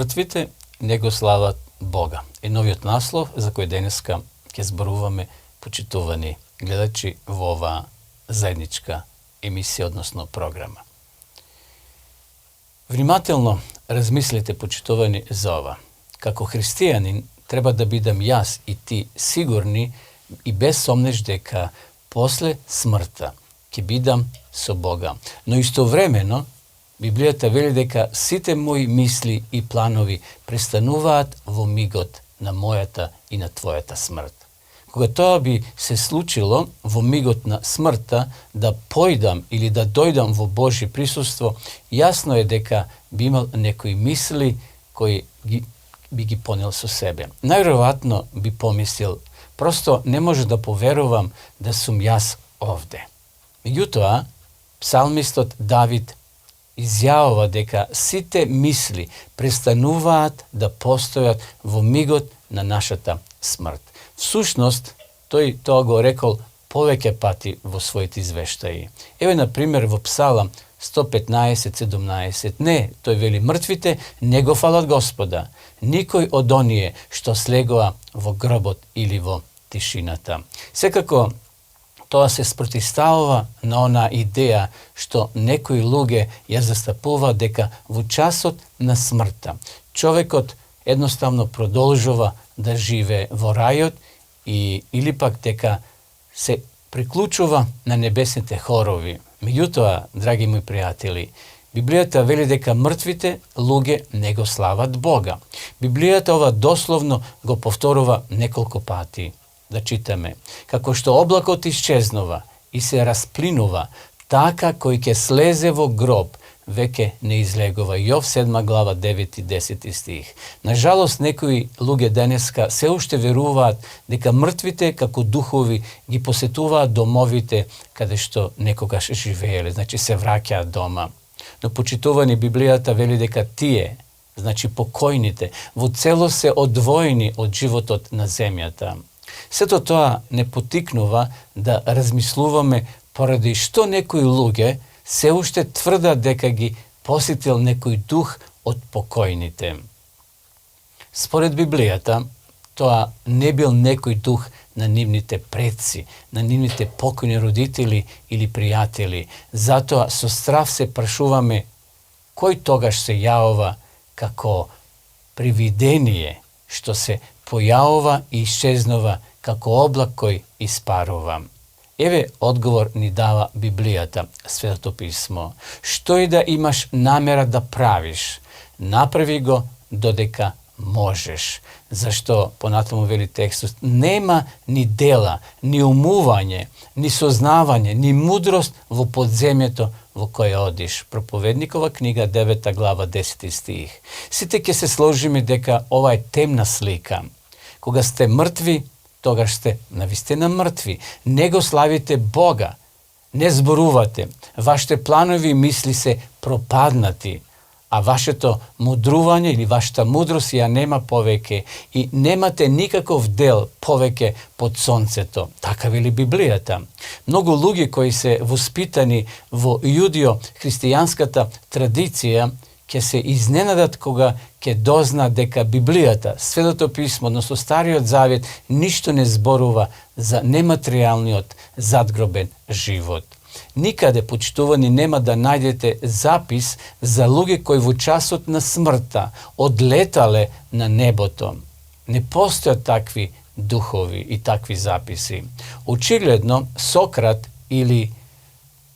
мртвите него слават Бога. И новиот наслов за кој денеска ќе зборуваме, почитувани гледачи, во оваа заедничка емисија, односно програма. Внимателно размислете, почитувани, за ова. Како христијанин треба да бидам јас и ти сигурни и без сомнеш дека после смртта ќе бидам со Бога. Но истовремено Библијата вели дека сите мои мисли и планови престануваат во мигот на мојата и на твојата смрт. Кога тоа би се случило во мигот на смртта, да појдам или да дојдам во Божје присуство, јасно е дека би имал некои мисли кои би ги понел со себе. Најверојатно би помислил, просто не може да поверувам да сум јас овде. Меѓутоа, псалмистот Давид изјавува дека сите мисли престануваат да постојат во мигот на нашата смрт. Всушност, тој тоа го рекол повеќе пати во своите извештаи. Еве, например, во Псалам 115:17. Не, тој вели, мртвите не го фалат Господа, никој од оние што слегоа во гробот или во тишината. Секако, тоа се спротивставува на она идеја што некои луѓе ја застапува дека во часот на смртта човекот едноставно продолжува да живее во рајот или пак дека се приклучува на небесните хорови. Меѓутоа, драги мои пријатели, Библијата вели дека мртвите луѓе не го слават Бога. Библијата ова дословно го повторува неколку пати. Да читаме. Како што облакот исчезнува и се расплинува, така кој ќе слезе во гроб, веќе не излегува. Јов 7 глава 9 и 10 стих. Нажалост, некои луѓе денеска се уште веруваат дека мртвите како духови ги посетуваат домовите каде што некогаш живееле, значи се враќаат дома. Но почитувани, Библијата вели дека тие, значи покојните, во целост се одвоени од животот на земјата. Сето тоа не потикнува да размислуваме поради што некои луѓе се уште тврдат дека ги посетил некој дух од покојните. Според Библијата, тоа не бил некој дух на нивните предци, на нивните покојни родители или пријатели. Затоа со страв се прашуваме кој тогаш се јавува како привидение што се појавува и исчезнува како облак кој испарува. Еве одговор ни дава Библијата, Светото писмо. Што и да имаш намера да правиш, направи го додека можеш. Зашто, понатаму вели текстот, нема ни дела, ни умување, ни сознавање, ни мудрост во подземјето во кое одиш. Проповедникова книга 9 глава 10 стих. Сите ќе се сложиме дека ова е темна слика. Кога сте мртви, тогаш сте навистина мртви. Не го славите Бога, не зборувате, вашите планови и мисли се пропаднати, а вашето мудрување или вашата мудрост ја нема повеќе и немате никаков дел повеќе под сонцето. Така вели Библијата. Многу луѓе кои се воспитани во јудио-христијанската традиција ќе се изненадат кога ќе дозна дека Библијата, Светото писмо, односно Стариот завет, ништо не зборува за нематеријалниот задгробен живот. Никаде, почитувани, нема да најдете запис за луѓе кои во часот на смртта одлетале на небото. Не постојат такви духови и такви записи. Очигледно, Сократ или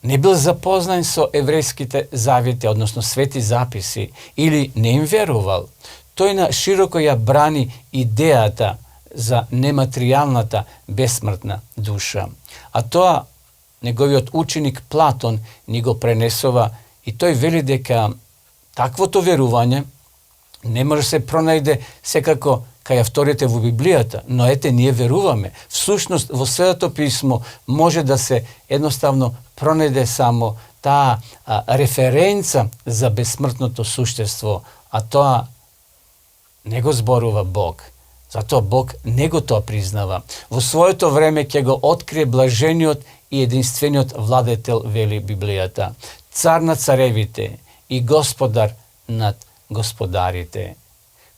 не бил запознан со еврејските завети, односно свети записи, или не им верувал. Тој на широко ја брани идејата за нематеријалната бесмртна душа. А тоа неговиот ученик Платон ни го пренесува и тој вели дека таквото верување не може се пронајде секако кај авторите во Библијата, но ете, ние веруваме. Всушност, во Светото писмо може да се едноставно пронајде само таа референца за бесмртното суштество, а тоа не го зборува Бог. Затоа Бог не го тоа признава. Во своето време ќе го открие блажениот и единствениот владетел, вели Библијата, цар на царевите и господар над господарите.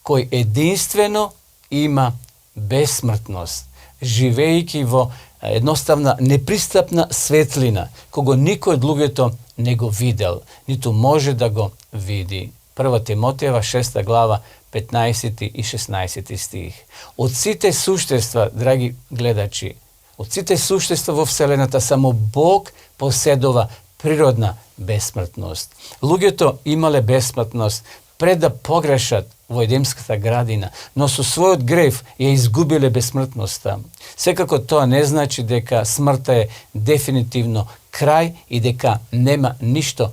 koji jedinstveno ima besmrtnost, živejki vo jednostavna nepristupna svetlina, kogo niko drugeto nego videl, niti može da go vidi. 1. Timotejeva 6. glava 15. i 16. stih. Od site suštestva, dragi gledači, od site suštestva vo Vselenata samo Bog posedova prirodna besmrtnost. Lugeto imale besmrtnost pred da pogrešat vo Edemskата gradina, no su svoj grev je izgubile besmrtnosta. Svekako to ne znači deka smrta je definitivno kraj i deka nema ništo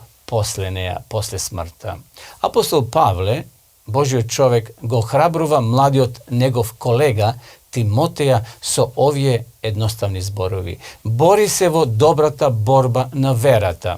posle smrta. Apostol Pavle, Božji čovjek, go hrabruva mladi od njegov kolega Timoteja so ovje jednostavni zborovi. Bori se vo dobrata borba na verata.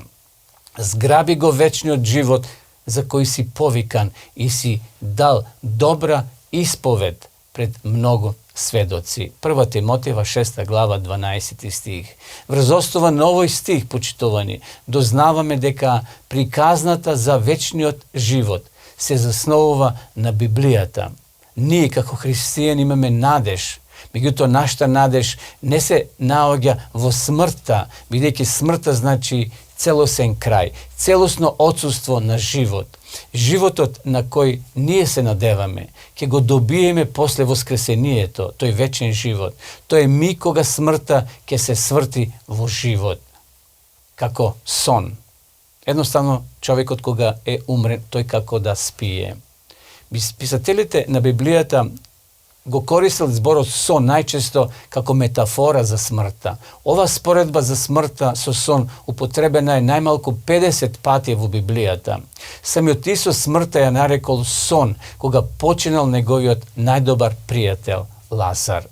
Zgrabi go večni od život za koji si povikan i si dal dobra ispoved pred mnogo svedoci. 1. Timotejeva 6. glava 12. stih. Врзостува на овој стих, почитувани, дознаваме дека приказната за вечниот живот се засновува на Библијата. Ние како христијани имаме надеж, меѓутоа нашата надеж не се наоѓа во смртта, бидејќи смртта значи целосен крај, целосно отсуство на живот. Животот на кој ние се надеваме, ќе го добиеме после воскресението, тој вечен живот. Тој е ми кога смртта ќе се сврти во живот, како сон. Едноставно, човекот кога е умрен, тој како да спие. Писателите на Библијата го користел зборот сон најчесто како метафора за смртта. Ова споредба за смртта со сон употребена е најмалку 50 пати во Библијата. Самиот Исус смртта ја нарекол сон, кога починал неговиот најдобар пријател Лазар.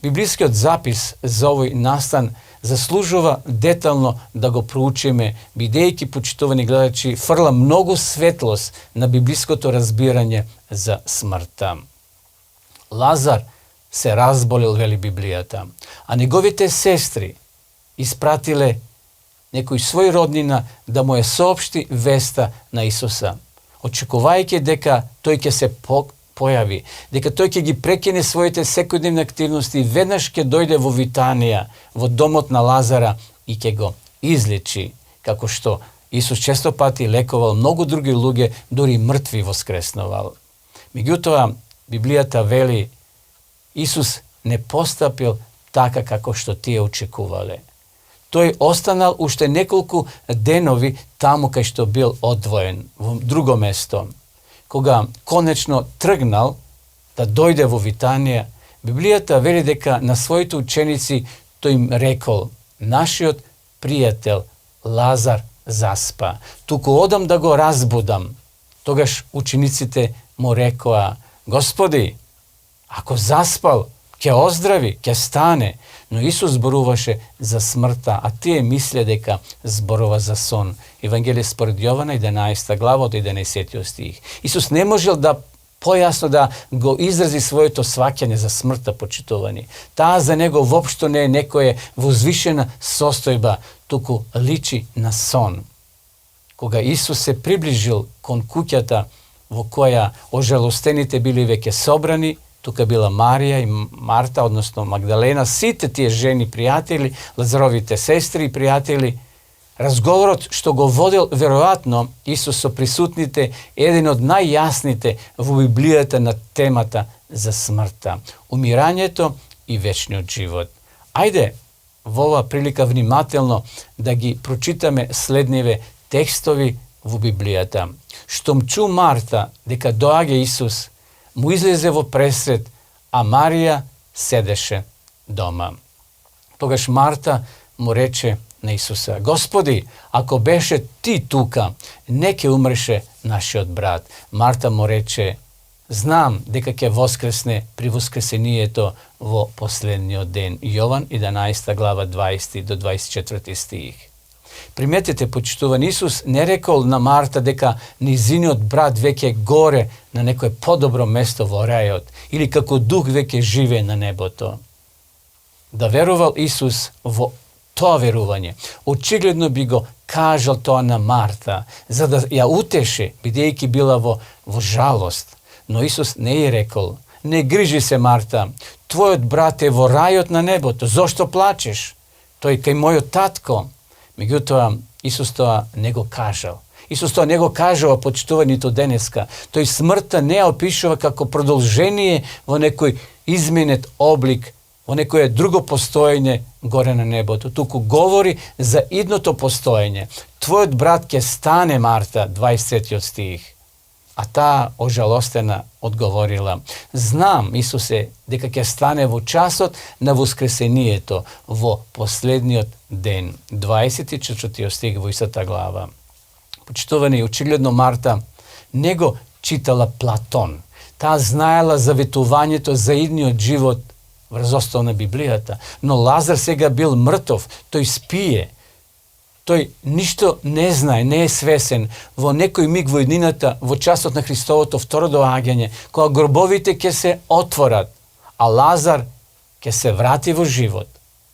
Библискиот запис за овој настан заслужува детално да го проучиме, бидејќи, почитувани гледачи, фрла многу светлост на библиското разбирање за смртта. Лазар се разболел, вели Библијата, а неговите сестри испратиле некој свој роднина да му ја соопшти веста на Исуса, очекувајќи дека тој ќе се појави, дека тој ќе ги прекине своите секојдневни активности и веднаш ќе дојде во Витанија, во домот на Лазара и ќе го излечи, како што Исус често пати лекувал многу други луѓе, дури мртви воскреснувал. Меѓутоа, Библијата вели, Исус не постапил така како што тие очекувале. Тој останал уште неколку денови таму кај што бил одвоен, во друго место. Кога конечно тргнал да дојде во Витанија, Библијата вели дека на своите ученици тој им рекол, нашиот пријател Лазар заспа, туку одам да го разбудам. Тогаш учениците му рекоа, Господи, ако заспал, ќе оздрави, ќе стане. Но Исус зборуваше за смртта, а тие мисле дека зборува за сон. Евангелие според Јована 11 глава од 11 стих. Исус не можел да појасно да го изрази своето сваќање за смртта, почитувани. Таа за него воопшто не е некоја возвишена состојба, туку личи на сон. Кога Исус се приближил кон куќата во која ожалостените били веќе собрани, тука била Марија и Марта, односно Магдалена, сите тие жени пријатели, Лазаровите сестри и пријатели. Разговорот што го водел веројатно Исус со присутните еден од најјасните во Библијата на темата за смртта, умирањето и вечниот живот. Ајде во ова прилика внимателно да ги прочитаме следниве текстови во Библијата. Штом чу Марта дека доаѓа Исус, му излезе во пресред, а Марија седеше дома. Тогаш Марта му рече на Исуса, Господи, ако беше ти тука, не ќе умреше нашиот брат. Марта му рече, знам дека ќе воскресне при воскресението во последниот ден. Јован 11 глава 20 до 24 стих. Приметете, почитуван, Исус не рекол на Марта дека низиниот брат веќе горе на некое подобро место во рајот или како дух веќе живее на небото. Да верувал Исус во тоа верување, очигледно би го кажал тоа на Марта, за да ја утеше, бидејќи била во жалост. Но Исус не е рекол: не грижи се, Марта, твојот брат е во рајот на небото, зошто плачеш? Тој кај мојот татко. Меѓутоа, Исус тоа не го кажал. Исус тоа не го кажува, почитувањето денеска. Тој смртта не ја опишува како продолжение во некој изменет облик, во некое друго постоење горе на небото. Туку говори за идното постоење. Твојот брат ќе стане, Марта, 23 стих. А таа ожалостена одговорила: знам, Исусе, дека ќе стане во часот на воскресението, во последниот ден. 24 стих во истата глава. Почитувани, очигледно Марта не го читала Платон. Таа знаела заветувањето за идниот живот врз остал на Библијата. Но Лазар сега бил мртов, тој спие. Тој ништо не знае, не е свесен. Во некој миг во иднината, во часот на Христовото второ доаѓање, кога гробовите ќе се отворат, а Лазар ќе се врати во живот.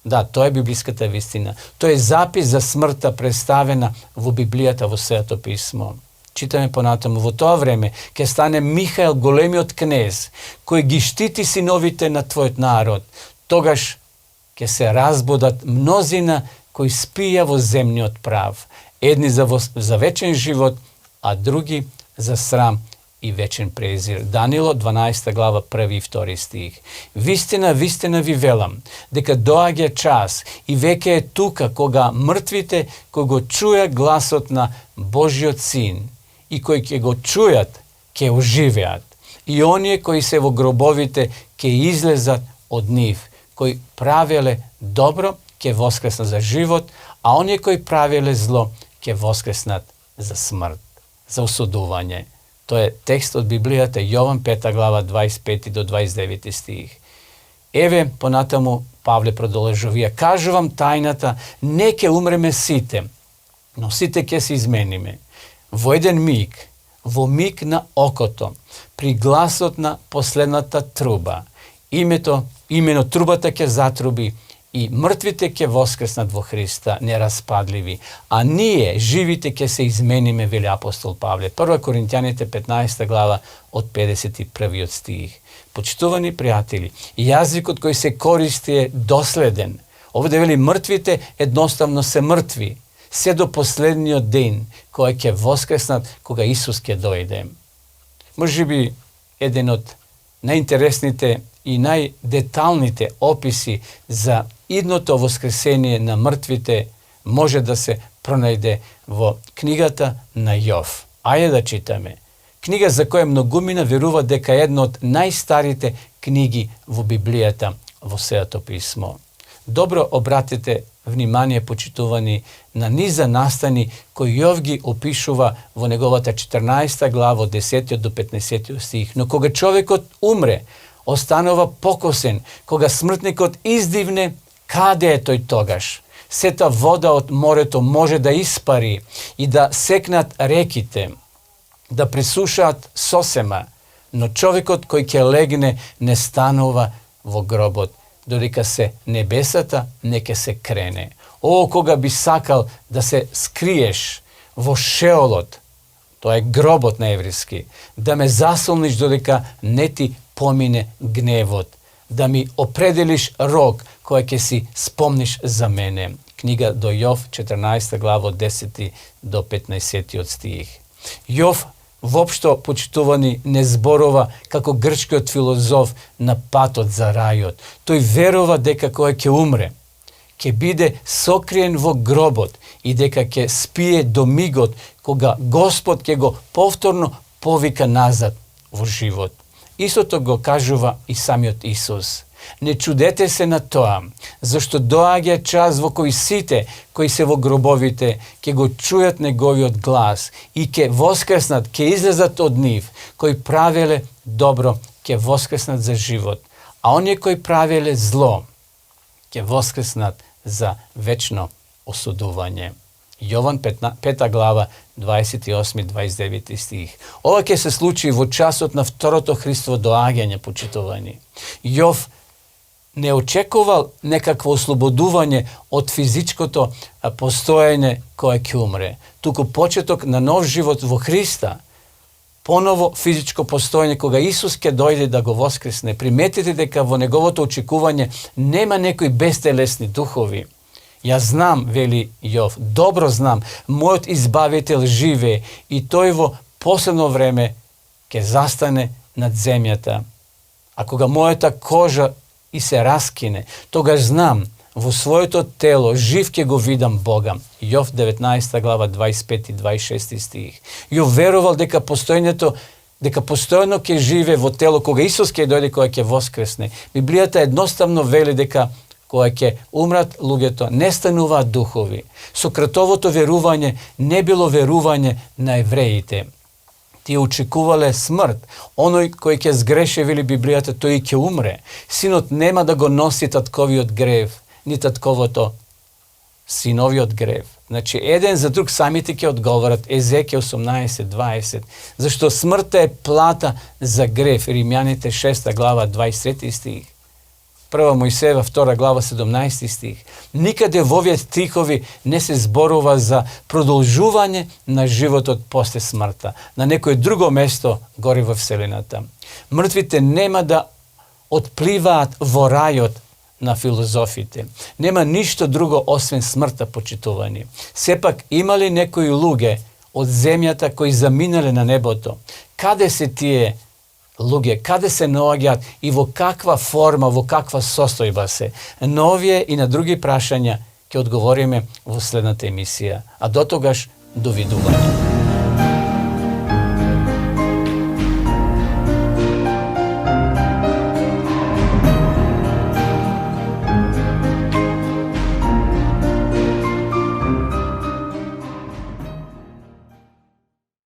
Да, тоа е библиската вистина. Тоа е запис за смртта представена во Библијата, во Светото писмо. Читаме понатаму: во тоа време ќе стане Михаел, големиот кнез, кој ги штити синовите на твојот народ. Тогаш ќе се разбудат мнозина кои спија во земниот прав. Едни за вечен живот, а други за срам и вечен презир. Данило 12 глава 1 и 2 стих. Вистина, вистина ви велам, дека доаѓа час и веќе е тука кога мртвите кои го чујат гласот на Божиот син и кои ќе го чујат, ќе оживеат. И оние кои се во гробовите ќе излезат од нив, кои правеле добро, ќе воскреснат за живот, а оние кои правеле зло, ќе воскреснат за смрт, за осудување. Тоа е текст од Библијата, Јован 5 глава 25 до 29 стих. Еве, понатаму Павле продолжува: кажувам тајната, не ќе умреме сите, но сите ќе се измениме. Во еден миг, во миг на окото, при гласот на последната труба, имено трубата ќе затруби и мртвите ќе воскреснат во Христа, нераспадливи, а ние, живите, ќе се измениме, вели апостол Павле. 1 Коринтјаните 15 глава од 51 стих. Почитувани пријатели, јазикот кој се користи е доследен. Овде вели мртвите едноставно се мртви, се до последниот ден, кој ќе воскреснат кога Исус ќе дојде. Може би еден од најинтересните и најдеталните описи за идното воскресение на мртвите може да се пронајде во книгата на Јов. Ајде да читаме. Книга за која многумина верува дека е една од најстарите книги во Библијата, во Светото писмо. Добро обратете внимание, почитувани, на низа настани кои Јов ги опишува во неговата 14 глава од 10 до 15 стих. Но кога човекот умре, останува покосен, кога смртникот издивне, каде е тој тогаш? Сета вода од морето може да испари и да секнат реките, да пресушаат сосема, но човекот кој ќе легне не станува во гробот, додека се небесата не ќе се крене. О, кога би сакал да се скриеш во Шеолот, тоа е гробот на еврејски, да ме засолниш додека не ти помине гневот, да ми определиш рок која ќе си спомниш за мене. Книга до Јов, 14 глава, 10 до 15 стих. Јов воопшто, почитувани, не зборува како грчкиот филозоф на патот за рајот. Тој верува дека кој ќе умре, ќе биде сокриен во гробот и дека ќе спие до мигот кога Господ ќе го повторно повика назад во живот. Истото го кажува и самиот Исус. Не чудете се на тоа, зашто доаѓа час во кој сите кои се во гробовите ќе го чујат неговиот глас и ќе воскреснат, ќе излезат од нив, кои правеле добро, ќе воскреснат за живот, а оние кои правеле зло, ќе воскреснат за вечно осудување. Јован 5 глава 28-29 стих. Ова ќе се случи во часот на второто Христово доаѓање, почитувани. Јов не очекувал некакво ослободување од физичкото постоење кое ќе умре, туку почеток на нов живот во Христа. поново физичко постојање кога Исус ќе дојде да го воскресне. Приметите дека во неговото очекување нема некои бестелесни духови. Јас знам, вели Јов, добро знам, мојот избавител живее и тој во последно време ќе застане над земјата. А кога мојата кожа и се раскине, тогаш знам, во своето тело жив ќе го видам Бога. Јов 19 глава 25 и 26 стих. Јов верувал дека постојано ќе живее во тело кога Исус ќе дојде, кога ќе воскресне. Библијата едноставно вели дека кога ќе умрат луѓето, не стануваат духови. Сократовото верување не било верување на евреите. Тие очекувале смрт. Оној кој ќе сгреше, вели Библијата, тој ќе умре. Синот нема да го носи татковиот грев, ни татковото синовиот грев. Значи, еден за друг самите ќе одговорат. Езекија 18:20. Зашто смртта е плата за грев. Римјаните 6 глава 23 стих. 1 Мојсеева 2 глава 17 стих. Никаде во овие стихови не се зборува за продолжување на животот после смртта, на некое друго место горе во вселената. Мртвите нема да отпливаат во рајот на филозофите. Нема ништо друго освен смртта, почитувани. Сепак има ли некои луѓе од земјата кои заминале на небото? Каде се тие луѓе, каде се наоѓаат и во каква форма, во каква состојба се? На овие и на други прашања ќе одговориме во следната емисија. А до тогаш, довидување.